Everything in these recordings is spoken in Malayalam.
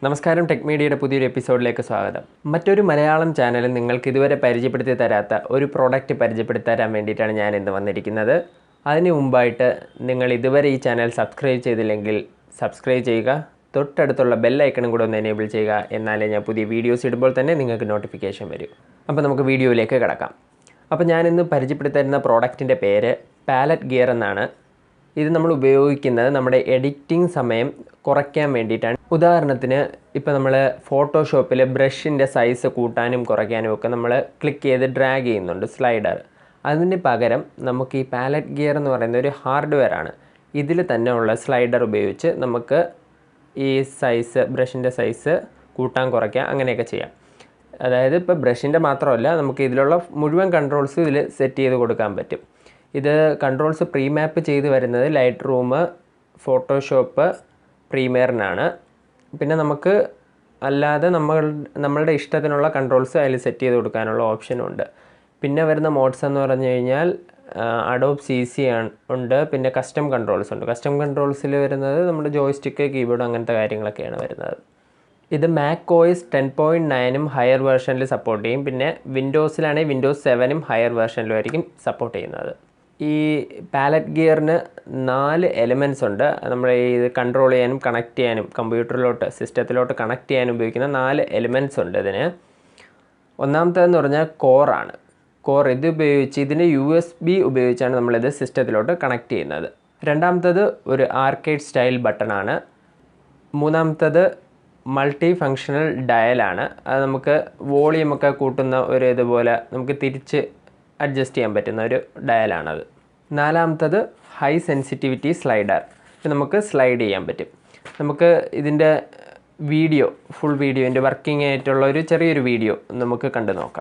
നമസ്കാരം, ടെക് മീഡിയയുടെ പുതിയൊരു എപ്പിസോഡിലേക്ക് സ്വാഗതം. മറ്റൊരു മലയാളം ചാനലിൽ നിങ്ങൾക്ക് ഇതുവരെ പരിചയപ്പെടുത്തി തരാത്ത ഒരു പ്രോഡക്റ്റ് പരിചയപ്പെടുത്തി തരാൻ വേണ്ടിയിട്ടാണ് ഞാൻ ഇന്ന് വന്നിരിക്കുന്നത്. അതിന് മുമ്പായിട്ട് നിങ്ങൾ ഇതുവരെ ഈ ചാനൽ സബ്സ്ക്രൈബ് ചെയ്തില്ലെങ്കിൽ സബ്സ്ക്രൈബ് ചെയ്യുക, തൊട്ടടുത്തുള്ള ബെൽ ഐക്കണും കൂടെ ഒന്ന് എനേബിൾ ചെയ്യുക. എന്നാലേ ഞാൻ പുതിയ വീഡിയോസ് ഇടുമ്പോൾ തന്നെ നിങ്ങൾക്ക് നോട്ടിഫിക്കേഷൻ വരും. അപ്പോൾ നമുക്ക് വീഡിയോയിലേക്ക് കിടക്കാം. അപ്പോൾ ഞാനിന്ന് പരിചയപ്പെടുത്തി തരുന്ന പ്രോഡക്റ്റിൻ്റെ പേര് പാലറ്റ് ഗിയർ എന്നാണ്. ഇത് നമ്മൾ ഉപയോഗിക്കുന്നത് നമ്മുടെ എഡിറ്റിംഗ് സമയം കുറയ്ക്കാൻ വേണ്ടിയിട്ടാണ്. ഉദാഹരണത്തിന് ഇപ്പോൾ നമ്മൾ ഫോട്ടോഷോപ്പിൽ ബ്രഷിൻ്റെ സൈസ് കൂട്ടാനും കുറയ്ക്കാനും ഒക്കെ നമ്മൾ ക്ലിക്ക് ചെയ്ത് ഡ്രാഗ് ചെയ്യുന്നുണ്ട് സ്ലൈഡർ. അതിന് പകരം നമുക്ക് ഈ പാലറ്റ് ഗിയർ എന്ന് പറയുന്ന ഒരു ഹാർഡ്വെയർ ആണ്. ഇതിൽ തന്നെ ഉള്ള സ്ലൈഡർ ഉപയോഗിച്ച് നമുക്ക് ഈ ബ്രഷിൻ്റെ സൈസ് കൂട്ടാൻ കുറയ്ക്കാം, അങ്ങനെയൊക്കെ ചെയ്യാം. അതായത് ഇപ്പോൾ ബ്രഷിൻ്റെ മാത്രമല്ല, നമുക്ക് ഇതിലുള്ള മുഴുവൻ കൺട്രോൾസും ഇതിൽ സെറ്റ് ചെയ്ത് കൊടുക്കാൻ പറ്റും. ഇത് കൺട്രോൾസ് പ്രീ മാപ്പ് ചെയ്ത് വരുന്നത് ലൈറ്റ് റൂം, ഫോട്ടോഷോപ്പ്, പ്രീമിയറിനാണ്. പിന്നെ നമുക്ക് അല്ലാതെ നമ്മളുടെ ഇഷ്ടത്തിനുള്ള കൺട്രോൾസ് അതിൽ സെറ്റ് ചെയ്ത് കൊടുക്കാനുള്ള ഓപ്ഷനും ഉണ്ട്. പിന്നെ വരുന്ന മോഡ്സ് എന്ന് പറഞ്ഞു കഴിഞ്ഞാൽ അഡോബ് CC ഉണ്ട്, പിന്നെ കസ്റ്റം കൺട്രോൾസ് ഉണ്ട്. കസ്റ്റം കൺട്രോൾസിൽ വരുന്നത് നമ്മുടെ ജോയ്സ്റ്റിക്ക്, കീബോർഡ് അങ്ങനത്തെ കാര്യങ്ങളൊക്കെയാണ് വരുന്നത്. ഇത് macOS 10.9 ഹയർ വേർഷനിൽ സപ്പോർട്ട് ചെയ്യും. പിന്നെ വിൻഡോസിലാണെങ്കിൽ Windows 7 ഹയർ വേർഷനിലും ആയിരിക്കും സപ്പോർട്ട് ചെയ്യുന്നത്. ഈ പാലറ്റ് ഗിയറിന് 4 എലിമെൻറ്റ്സ് ഉണ്ട്. നമ്മൾ ഇത് കൺട്രോൾ ചെയ്യാനും കണക്ട് ചെയ്യാനും സിസ്റ്റത്തിലോട്ട് കണക്ട് ചെയ്യാനും ഉപയോഗിക്കുന്ന 4 എലിമെൻറ്റ്സ് ഉണ്ട് ഇതിന്. ഒന്നാമത്തേതെന്ന് പറഞ്ഞാൽ കോറാണ്. ഇത് ഉപയോഗിച്ച് ഇതിന് USB ഉപയോഗിച്ചാണ് നമ്മളിത് സിസ്റ്റത്തിലോട്ട് കണക്ട് ചെയ്യുന്നത്. രണ്ടാമത്തേത് ഒരു ആർക്കേഡ് സ്റ്റൈൽ ബട്ടണാണ്. മൂന്നാമത്തേത് മൾട്ടി ഫങ്ഷണൽ ഡയലാണ്. അത് നമുക്ക് വോളിയമൊക്കെ കൂട്ടുന്ന ഒരു ഇതുപോലെ നമുക്ക് തിരിച്ച് അഡ്ജസ്റ്റ് ചെയ്യാൻ പറ്റുന്ന ഒരു ഡയലാണത്. നാലാമത്തത് ഹൈ സെൻസിറ്റിവിറ്റി സ്ലൈഡർ. നമുക്ക് സ്ലൈഡ് ചെയ്യാൻ പറ്റും. നമുക്ക് ഇതിൻ്റെ ഫുൾ വീഡിയോൻ്റെ വർക്കിംഗ് ആയിട്ടുള്ള ഒരു ചെറിയൊരു വീഡിയോ നമുക്ക് കണ്ടു നോക്കാം.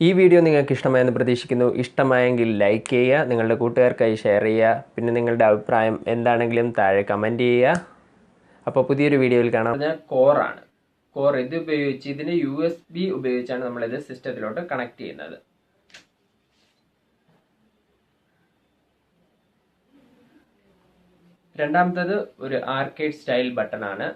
ഈ വീഡിയോ നിങ്ങൾക്ക് ഇഷ്ടമായെന്ന് പ്രതീക്ഷിക്കുന്നു. ഇഷ്ടമായെങ്കിൽ ലൈക്ക് ചെയ്യുക, നിങ്ങളുടെ കൂട്ടുകാർക്കായി ഷെയർ ചെയ്യുക. പിന്നെ നിങ്ങളുടെ അഭിപ്രായം എന്താണെങ്കിലും താഴെ കമൻറ്റ് ചെയ്യുക. അപ്പോൾ പുതിയൊരു വീഡിയോയിൽ കാണാം. കോറാണ്. ഇത് ഉപയോഗിച്ച് ഇതിന് USB ഉപയോഗിച്ചാണ് നമ്മളിത് സിസ്റ്റത്തിലോട്ട് കണക്ട് ചെയ്യുന്നത്. രണ്ടാമത്തത് ഒരു ആർക്കേഡ് സ്റ്റൈൽ ബട്ടണാണ്.